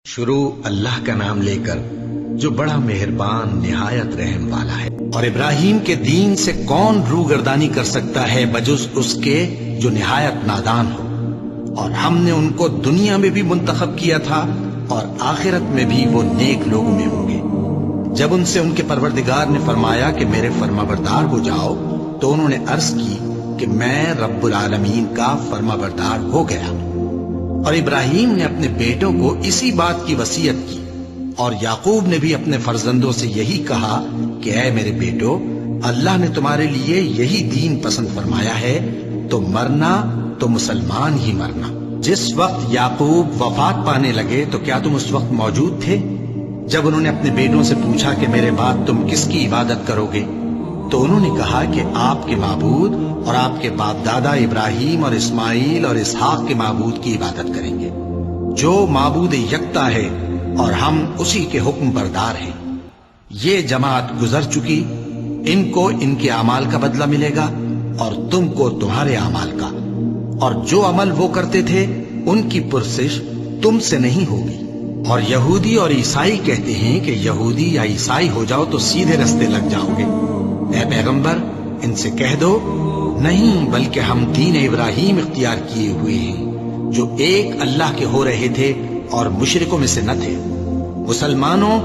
شروع اللہ کا نام لے کر جو بڑا مہربان نہایت رحم والا ہے۔ اور ابراہیم کے دین سے کون روگردانی کر سکتا ہے بجز اس کے جو نہایت نادان ہو، اور ہم نے ان کو دنیا میں بھی منتخب کیا تھا اور آخرت میں بھی وہ نیک لوگوں میں ہوں گے۔ جب ان سے ان کے پروردگار نے فرمایا کہ میرے فرمانبردار ہو جاؤ تو انہوں نے عرض کی کہ میں رب العالمین کا فرمانبردار ہو گیا۔ اور ابراہیم نے اپنے بیٹوں کو اسی بات کی وصیت کی، اور یعقوب نے بھی اپنے فرزندوں سے یہی کہا کہ اے میرے بیٹو، اللہ نے تمہارے لیے یہی دین پسند فرمایا ہے، تو مرنا تو مسلمان ہی مرنا۔ جس وقت یعقوب وفات پانے لگے تو کیا تم اس وقت موجود تھے جب انہوں نے اپنے بیٹوں سے پوچھا کہ میرے بعد تم کس کی عبادت کرو گے؟ تو انہوں نے کہا کہ آپ کے معبود اور آپ کے باپ دادا ابراہیم اور اسماعیل اور اسحاق کے معبود کی عبادت کریں گے، جو معبود یکتا ہے اور ہم اسی کے حکم بردار ہیں۔ یہ جماعت گزر چکی، ان کو ان کے اعمال کا بدلہ ملے گا اور تم کو تمہارے اعمال کا، اور جو عمل وہ کرتے تھے ان کی پرسش تم سے نہیں ہوگی۔ اور یہودی اور عیسائی کہتے ہیں کہ یہودی یا عیسائی ہو جاؤ تو سیدھے رستے لگ جاؤ گے۔ اے پیغمبر، ان سے کہہ دو نہیں، بلکہ ہم دین ابراہیم اختیار کیے ہوئے ہیں جو ایک اللہ کے ہو رہے تھے اور مشرکوں میں سے نہ تھے۔ مسلمانوں،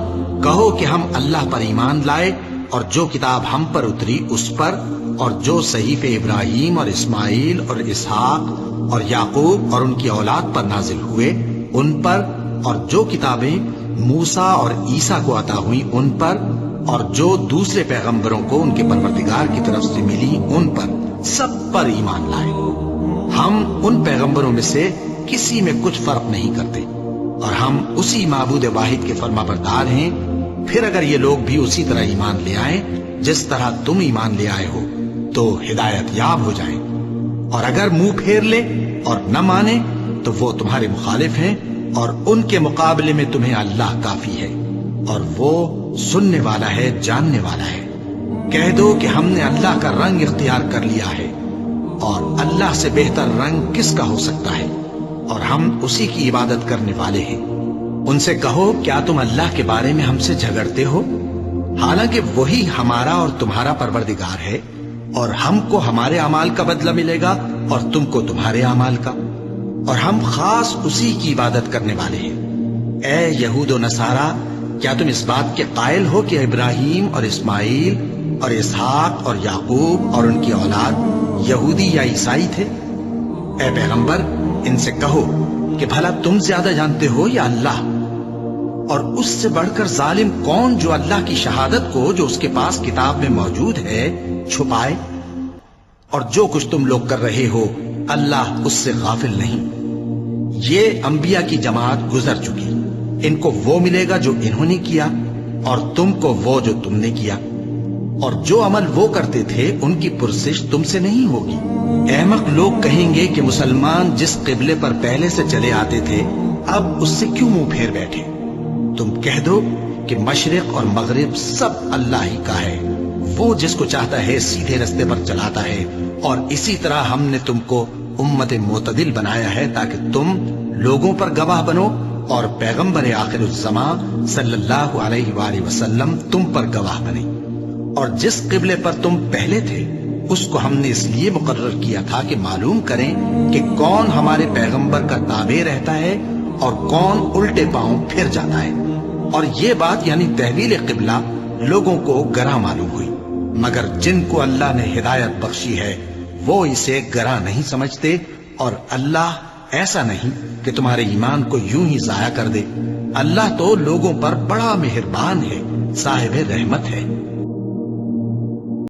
کہو کہ ہم اللہ پر ایمان لائے اور جو کتاب ہم پر اتری اس پر، اور جو صحیفے ابراہیم اور اسماعیل اور اسحاق اور یعقوب اور ان کی اولاد پر نازل ہوئے ان پر، اور جو کتابیں موسیٰ اور عیسیٰ کو عطا ہوئیں ان پر، اور جو دوسرے پیغمبروں کو ان کے پروردگار کی طرف سے ملی ان پر، سب پر ایمان لائے۔ ہم ان پیغمبروں میں سے کسی میں کچھ فرق نہیں کرتے، اور ہم اسی معبود واحد کے فرمانبردار ہیں۔ پھر اگر یہ لوگ بھی اسی طرح ایمان لے آئیں جس طرح تم ایمان لے آئے ہو تو ہدایت یاب ہو جائیں، اور اگر منہ پھیر لے اور نہ مانے تو وہ تمہارے مخالف ہیں، اور ان کے مقابلے میں تمہیں اللہ کافی ہے، اور وہ سننے والا ہے، جاننے والا ہے۔ کہہ دو کہ ہم نے اللہ کا رنگ اختیار کر لیا ہے، اور اللہ سے بہتر رنگ کس کا ہو سکتا ہے، اور ہم اسی کی عبادت کرنے والے ہیں۔ ان سے کہو کیا تم اللہ کے بارے میں ہم سے جھگڑتے ہو، حالانکہ وہی ہمارا اور تمہارا پروردگار ہے، اور ہم کو ہمارے اعمال کا بدلہ ملے گا اور تم کو تمہارے اعمال کا، اور ہم خاص اسی کی عبادت کرنے والے ہیں۔ اے یہود و نصارا، کیا تم اس بات کے قائل ہو کہ ابراہیم اور اسماعیل اور اسحاق اور یعقوب اور ان کی اولاد یہودی یا عیسائی تھے؟ اے پیغمبر، ان سے کہو کہ بھلا تم زیادہ جانتے ہو یا اللہ؟ اور اس سے بڑھ کر ظالم کون جو اللہ کی شہادت کو جو اس کے پاس کتاب میں موجود ہے چھپائے؟ اور جو کچھ تم لوگ کر رہے ہو اللہ اس سے غافل نہیں۔ یہ انبیاء کی جماعت گزر چکی، ان کو وہ ملے گا جو انہوں نے کیا، اور تم کو وہ جو تم نے کیا، اور جو عمل وہ کرتے تھے ان کی پرسش تم سے نہیں ہوگی۔ احمق لوگ کہیں گے کہ مسلمان جس قبلے پر پہلے سے چلے آتے تھے اب اس سے کیوں منہ پھیر بیٹھے؟ تم کہہ دو کہ مشرق اور مغرب سب اللہ ہی کا ہے، وہ جس کو چاہتا ہے سیدھے رستے پر چلاتا ہے، اور اسی طرح ہم نے تم کو امت معتدل بنایا ہے تاکہ تم لوگوں پر گواہ بنو، اور پیغمبر آخر الزمان صلی اللہ علیہ وآلہ وسلم تم پر گواہ بنے۔ اور جس قبلے پر تم پہلے تھے اس کو ہم نے اس لیے مقرر کیا تھا کہ معلوم کریں کہ کون ہمارے پیغمبر کا تابع رہتا ہے اور کون الٹے پاؤں پھر جاتا ہے۔ اور یہ بات یعنی تحویل قبلہ لوگوں کو گراں معلوم ہوئی، مگر جن کو اللہ نے ہدایت بخشی ہے وہ اسے گراں نہیں سمجھتے، اور اللہ ایسا نہیں کہ تمہارے ایمان کو یوں ہی ضائع کر دے۔ اللہ تو لوگوں پر بڑا مہربان ہے، صاحب رحمت ہے۔